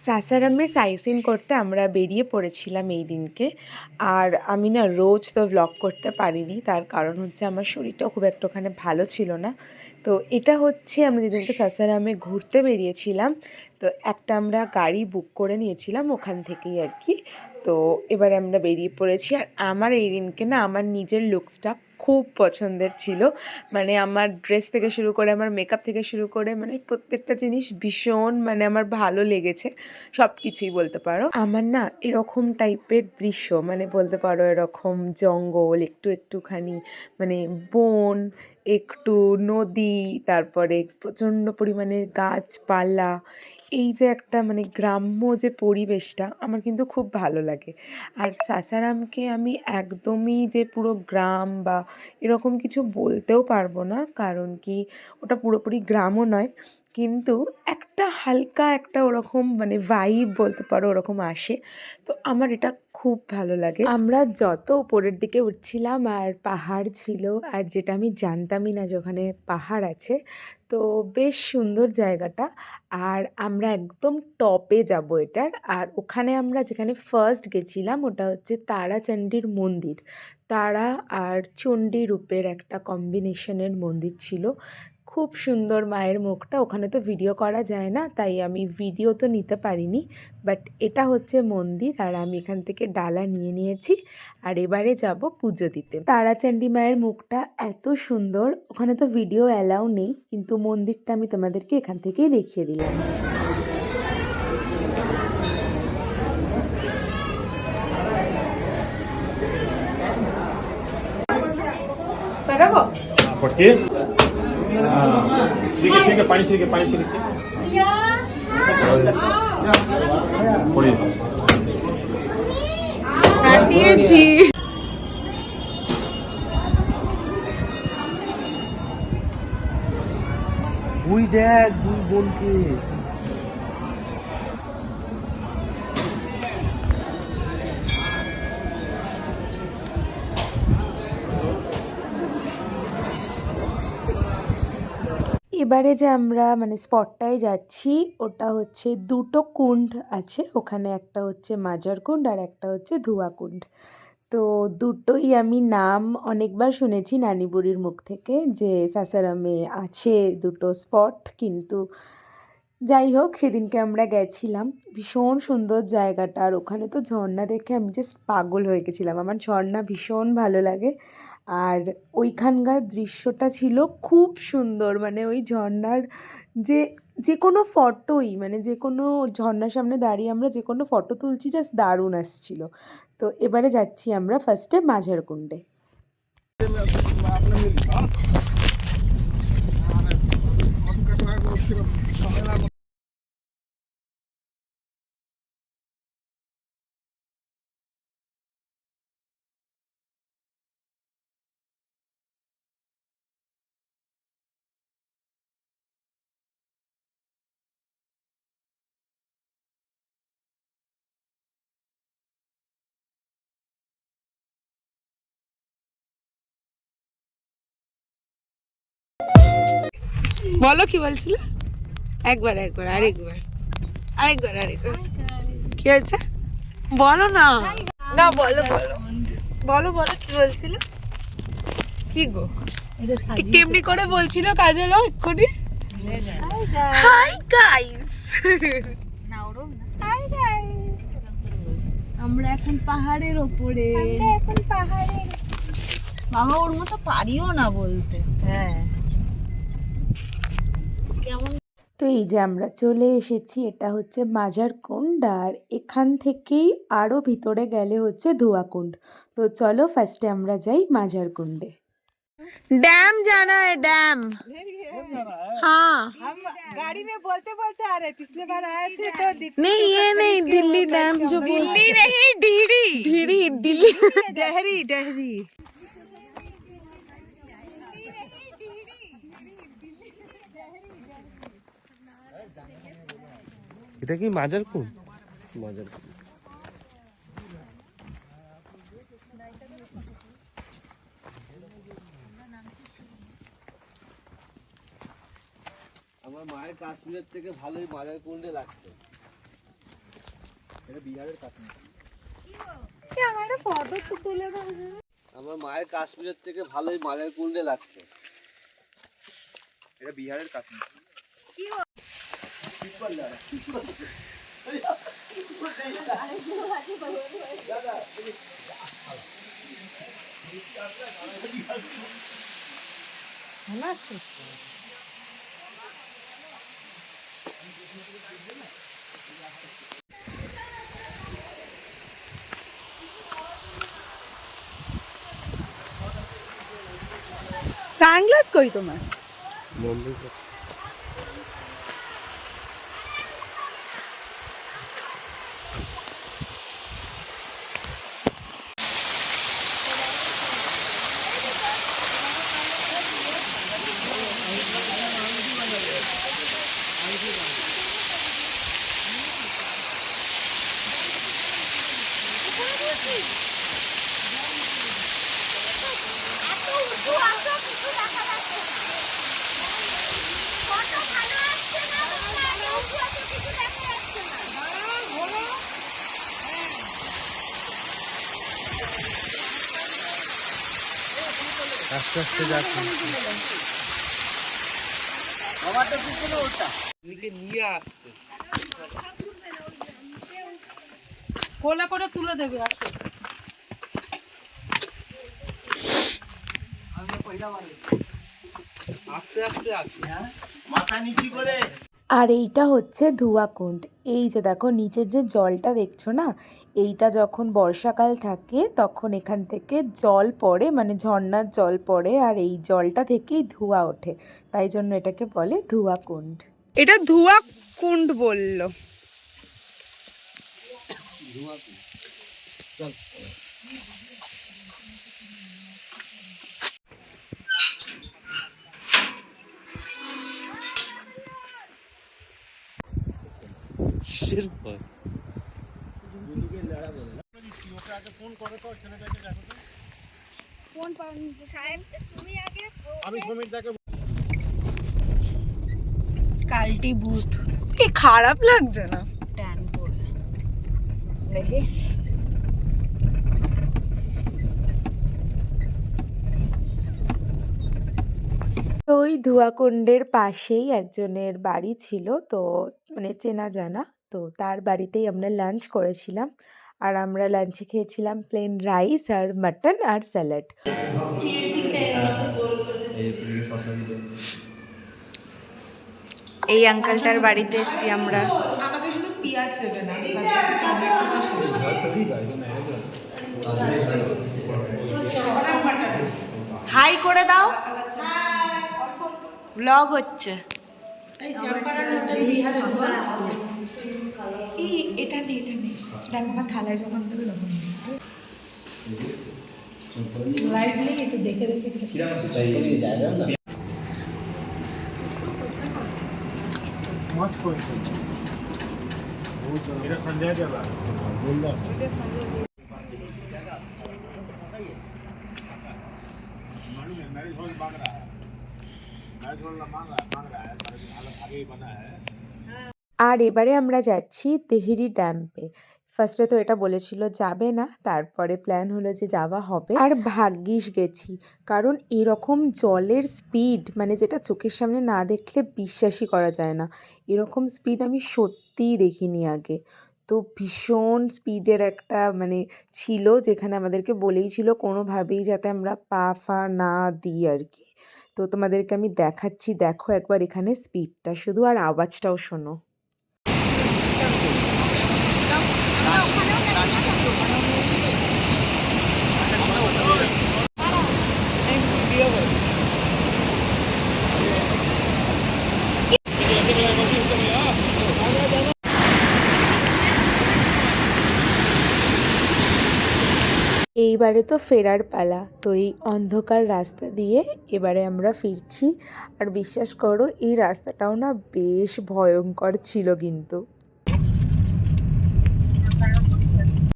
সাসারামে site করতে আমরা বেরিয়ে পড়েছিলাম এই দিনকে। আর আমি না রোজ তো ভ্লগ করতে পারিনি, তার কারণ হচ্ছে আমার শরীরটাও খুব একটুখানি ভালো ছিল না। তো এটা হচ্ছে আমরা যেদিনকে সাসারামে ঘুরতে বেরিয়েছিলাম, তো একটা আমরা গাড়ি বুক করে নিয়েছিলাম ওখান থেকেই আর কি। তো এবারে আমরা বেরিয়ে পড়েছি। আর আমার এই দিনকে না আমার নিজের লুকসটা খুব পছন্দের ছিল। মানে আমার ড্রেস থেকে শুরু করে আমার মেকআপ থেকে শুরু করে মানে প্রত্যেকটা জিনিস ভীষণ মানে আমার ভালো লেগেছে, সব কিছুই বলতে পারো। আমার না এরকম টাইপের দৃশ্য মানে বলতে পারো এরকম জঙ্গল একটুখানি মানে বন, একটু নদী, তারপরে প্রচণ্ড পরিমাণের গাছপালা, এই যে একটা মানে গ্রাম্য যে পরিবেশটা আমার কিন্তু খুব ভালো লাগে। আর সাসারামকে আমি একদমই যে পুরো গ্রাম বা এরকম কিছু বলতেও পারবো না, কারণ কি ওটা পুরোপুরি গ্রামও নয়, কিন্তু একটা হালকা একটা ওরকম মানে ভাইব বলতে পারো ওরকম আসে। তো আমার এটা খুব ভালো লাগে। আমরা যত উপরের দিকে উঠছিলাম আর পাহাড় ছিল, আর যেটা আমি জানতামই না যে ওখানে পাহাড় আছে। তো বেশ সুন্দর জায়গাটা। আর আমরা একদম টপে যাব এটার। আর ওখানে আমরা যেখানে ফার্স্ট গেছিলাম ওটা হচ্ছে তারাচণ্ডীর মন্দির। তারা আর চণ্ডী রূপের একটা কম্বিনেশনের মন্দির ছিল। খুব সুন্দর মায়ের মুখটা। ওখানে তো ভিডিও করা যায় না, তাই আমি ভিডিও তো নিতে পারিনি, বাট এটা হচ্ছে মন্দির। আর আমি এখান থেকে ডালা নিয়ে নিয়েছি আর এবারে যাব পুজো দিতে। তারাচণ্ডী মায়ের মুখটা এত সুন্দর, ওখানে তো ভিডিও অ্যালাউ নেই, কিন্তু মন্দিরটা আমি তোমাদেরকে এখান থেকেই দেখিয়ে দিলাম। ठीक है पानी छिड़के কাটিয়েছি। ওই দেখ দুই বোনকে। এবারে যে আমরা মানে স্পটটায় যাচ্ছি ওটা হচ্ছে দুটো কুণ্ড আছে ওখানে, একটা হচ্ছে মাজার কুণ্ড আর একটা হচ্ছে ধুয়া কুণ্ড। তো দুটোই আমি নাম অনেকবার শুনেছি নানি বুড়ির মুখ থেকে যে সাসারামে আছে দুটো স্পট, কিন্তু যাই হোক সেদিনকে আমরা গেছিলাম। ভীষণ সুন্দর জায়গাটা, আর ওখানে তো ঝর্ণা দেখে আমি জাস্ট পাগল হয়ে গেছিলাম। আমার ঝর্ণা ভীষণ ভালো লাগে। আর ওইখানকার দৃশ্যটা ছিল খুব সুন্দর, মানে ওই ঝর্ণার যে যে কোনো ফটোই মানে যে কোনো ঝর্ণার সামনে দাঁড়িয়ে আমরা যে কোনো ফটো তুলছি, জাস্ট দারুণ আসছিল। তো এবারে যাচ্ছি আমরা ফার্স্টে মাঝারকুণ্ডে। বলো কি বলছিলে? একবার একবার আরেকবার আরেকবার আরেকবার কি হয়েছে বলো না। না বলো বলো বলো বলো কি বলছিল? কি গো কেমনি করে বলছিল কাজল এক্ষুনি? Hi guys. হাই গাইস, আমরা এখন পাহাড়ের ওপরে। মামা ওর মতো পারিও না বলতে। হ্যাঁ কেমন তো এই যে আমরা চলে এসেছি, এটা হচ্ছে মাঝারকুণ্ড। আর এখান থেকেই আরো ভিতরে গেলে হচ্ছে ধুয়াকুণ্ড। তো চলো ফার্স্টে আমরা যাই মাঝারকুণ্ডে। डैम जाना है डैम। हाँ हम गाड़ी में बोलते बोलते आ रहे, पिछले बार आए थे तो नहीं ये नहीं, दिल्ली डैम जो दिल्ली नहीं ढीरी ढीरी दिल्ली डहरी डहरी। এটা কি মাজারকুণ্ড? মাজারকুণ্ড আমার মায়ের কাশ্মীরের থেকে ভালোই মাজারকুণ্ডে লাগতো। আমার মায়ের কাশ্মীরের থেকে ভালোই মালের কুন্ডে লাগছে। এটা বিহারের কাশ্মীর। সানগ্লাস কই তোমার? আস্তে আস্তে যাচ্ছে। নিয়ে আসছে কোলে করে তুলে দেবে আসো। আস্তে আস্তে আসবে। আর এইটা হচ্ছে ধুয়াকুণ্ড। এই যে দেখো নিচের যে জলটা দেখছো না, এইটা যখন বর্ষাকাল থাকে তখন এখান থেকে জল পড়ে, মানে ঝর্ণার জল পড়ে, আর এই জলটা থেকেই ধোঁয়া ওঠে, তাই জন্য এটাকে বলে ধুয়াকুণ্ড। এটা ধোয়া কুণ্ড বললো। কালটি ভূত কি খারাপ লাগছে না? ট্যান পড়ে দেখি তো ওই ধুয়াকুণ্ডের পাশেই একজনের বাড়ি ছিল, তো মানে চেনা জানা, তো তার বাড়িতেই আমরা লাঞ্চ করেছিলাম। আর আমরা লাঞ্চে খেয়েছিলাম প্লেন রাইস আর মাটন আর স্যালাড। এই আঙ্কেলটার বাড়িতে এসছি আমরা। হাই করে দাও, ব্লগ হচ্ছে। এটা নেই দেখো আমার থালায় যখন দেবে তখন লাইটলি একটু দেখে এটা সঞ্জয় দেবা मैरिज हॉल मांग रहा है, मैरिज हॉल मांग रहा है, आगे ही बना है। আর এবারে আমরা যাচ্ছি তেহেরি ড্যাম্পে। ফার্স্টে তো এটা বলেছিল যাবে না, তারপরে প্ল্যান হলো যে যাওয়া হবে, আর ভাগ্যিস গেছি, কারণ এরকম জলের স্পিড মানে যেটা চোখের সামনে না দেখলে বিশ্বাসই করা যায় না। এরকম স্পিড আমি সত্যিই দেখিনি আগে। তো ভীষণ স্পিডের একটা মানে ছিল, যেখানে আমাদেরকে বলেই ছিল কোনোভাবেই যাতে আমরা পা ফা না দিই আর কি। তো তোমাদেরকে আমি দেখাচ্ছি, দেখো একবার এখানে স্পিডটা শুধু, আর আওয়াজটাও শোনো। এইবারে তো ফেরার পালা, তো এই অন্ধকার রাস্তা দিয়ে এবারে আমরা ফিরছি। আর বিশ্বাস করো এই রাস্তাটাও না বেশ ভয়ঙ্কর ছিল কিন্তু।